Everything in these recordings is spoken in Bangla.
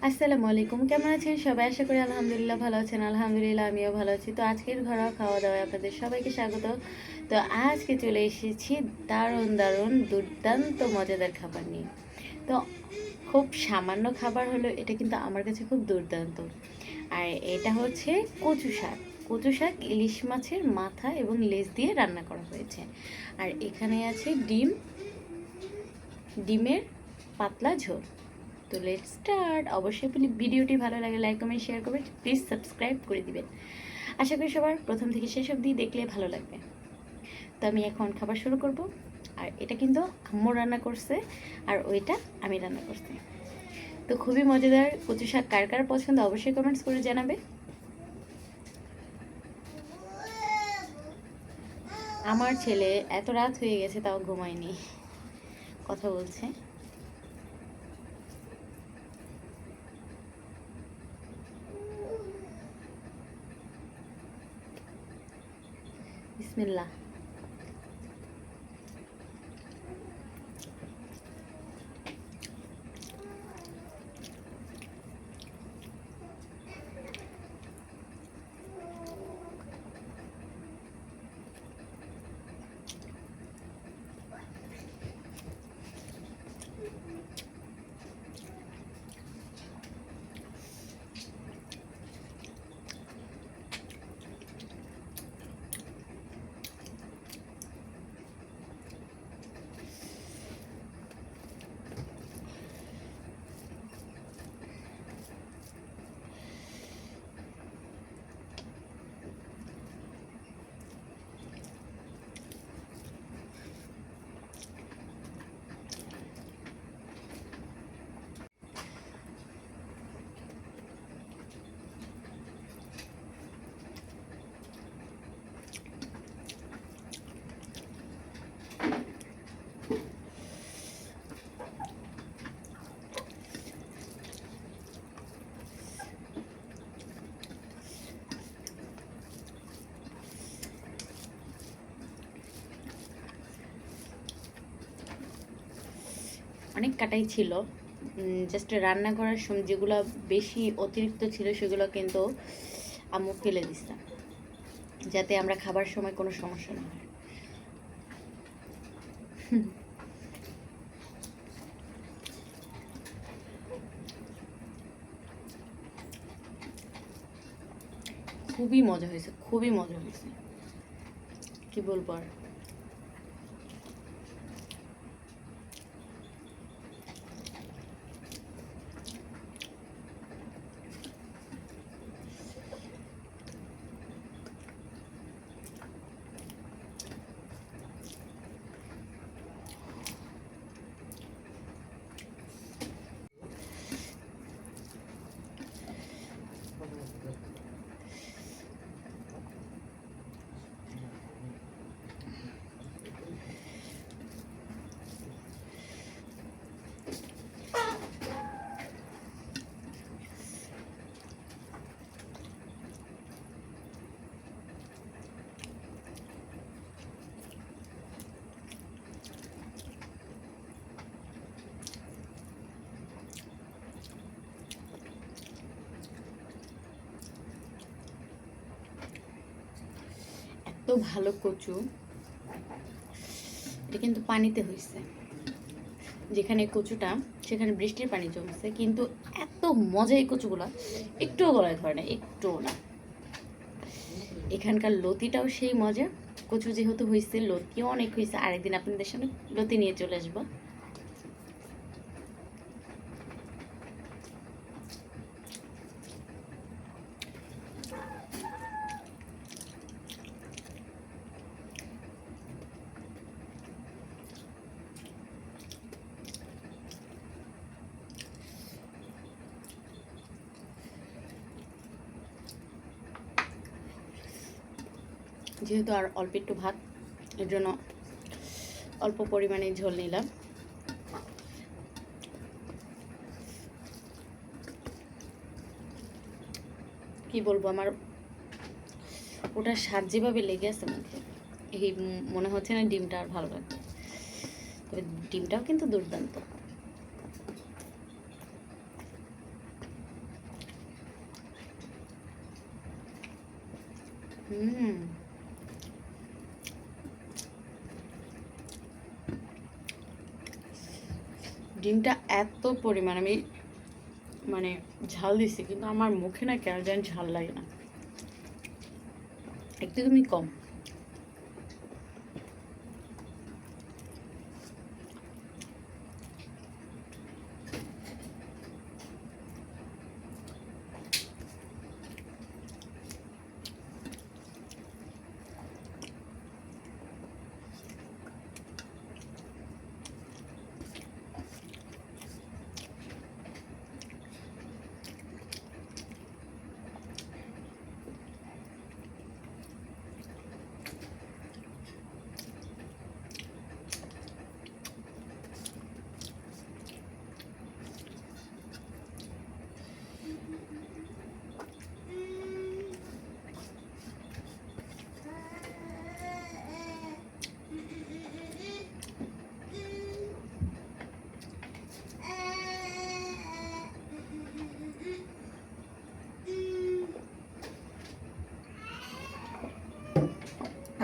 আসসালামু আলাইকুম, কেমন আছেন সবাই? আশা করি আলহামদুলিল্লাহ ভালো আছেন। আলহামদুলিল্লাহ আমিও ভালো আছি। তো আজকের ঘরোয়া খাওয়া দাওয়ায় আপনাদের সবাইকে স্বাগত। তো আজকে চলে এসেছি দারুণ দারুণ দুর্দান্ত মজাদার খাবার নিয়ে। তো খুব সামান্য খাবার হলো এটা, কিন্তু আমার কাছে খুব দুর্দান্ত। আর এটা হচ্ছে কচু শাক। কচু শাক ইলিশ মাছের মাথা এবং লেজ দিয়ে রান্না করা হয়েছে। আর এখানে আছে ডিমের পাতলা ঝোল। তো লেটস স্টার্ট। অবশ্যই আপনি ভিডিওটি ভালো লাগে লাইক কমেন্ট শেয়ার করবেন, প্লিজ সাবস্ক্রাইব করে দিবেন। আশা করি সবার প্রথম থেকে শেষ অবধি দেখলে ভালো লাগবে। তো আমি এখন খাবার শুরু করব। আর এটা কিন্তু আম্মু রান্না করছে, আর ওইটা আমি রান্না করছি। তো খুবই মজাদার। কচু শাক কার কার পছন্দ অবশ্যই কমেন্টস করে জানাবে। আমার ছেলে এত রাত হয়ে গেছে তাও ঘুমায়নি, কথা বলছে। বিসমিল্লাহ। অনেক কাটাই ছিল, জাস্ট রান্না করার সময় যেগুলো বেশি অতিরিক্ত ছিল সেগুলো কিন্তু আম্মু ফেলে দিছে, যাতে আমরা খাবার সময় কোনো সমস্যা না হয়। খুবই মজা হয়েছে, খুবই মজা হয়েছে, কি বলবো আর। এত ভালো কচু, এটা কিন্তু পানিতে হয়েছে। যেখানে কচুটা সেখানে বৃষ্টির পানি জমছে, কিন্তু এত মজা এই কচুগুলা একটুও গলায় ধরে না, একটুও না। এখানকার লতিটাও সেই মজা। কচু যেহেতু হয়েছে, লতিও অনেক হয়েছে। আরেকদিন আপনাদের সামনে লতি নিয়ে চলে আসবো। যেহেতু আর অল্প একটু ভাত, এর জন্য অল্প পরিমাণে ঝোল নিলাম। কি বলবো, আমার ওটার স্বাদ যেভাবে লেগে আছে মুখে, এই মনে হচ্ছে না ডিমটা আর ভালো লাগবে। তবে ডিমটাও কিন্তু দুর্দান্ত। হুম, ডিমটা এত পরিমাণ আমি মানে ঝাল দিছি, কিন্তু আমার মুখে না কেন যেন ঝাল লাগে না, একদমই কম।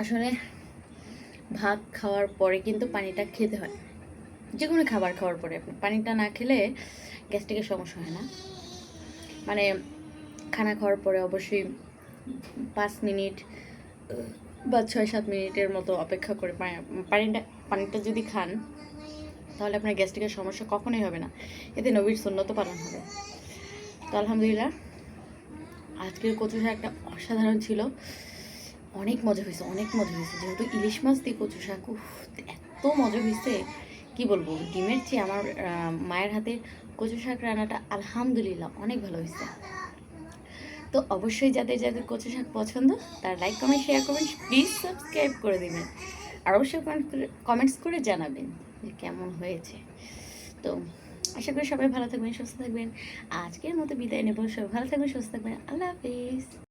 আসলে ভাত খাওয়ার পরে কিন্তু পানিটা খেতে হয়, যে কোনো খাবার খাওয়ার পরে পানিটা না খেলে গ্যাস্ট্রিকের সমস্যা হয় না। মানে খানা খাওয়ার পরে অবশ্যই 5 মিনিট বা 6-7 মিনিটের মতো অপেক্ষা করে পানিটা পানিটা যদি খান, তাহলে আপনার গ্যাস্ট্রিকের সমস্যা কখনোই হবে না। এতে নবীর সুন্নত পালন হবে। তো আলহামদুলিল্লাহ, আজকের কচু শাকটা অসাধারণ ছিল, অনেক মজা হয়েছে, অনেক মজা হয়েছে। যেহেতু ইলিশ মাছ দিয়ে কচু শাক, এত মজা হয়েছে কি বলবো। ডিমের চেয়ে আমার মায়ের হাতে কচু শাক রান্নাটা আলহামদুলিল্লাহ অনেক ভালো হয়েছে। তো অবশ্যই যাদের যাদের কচু শাক পছন্দ, তারা লাইক কমেন্ট শেয়ার করবেন, প্লিজ সাবস্ক্রাইব করে দেবেন, আর অবশ্যই কমেন্টস করে জানাবেন যে কেমন হয়েছে। তো আশা করি সবাই ভালো থাকবেন, সুস্থ থাকবেন। আজকের মতো বিদায় নেব। সবাই ভালো থাকবেন, সুস্থ থাকবেন। আল্লাহ হাফিজ।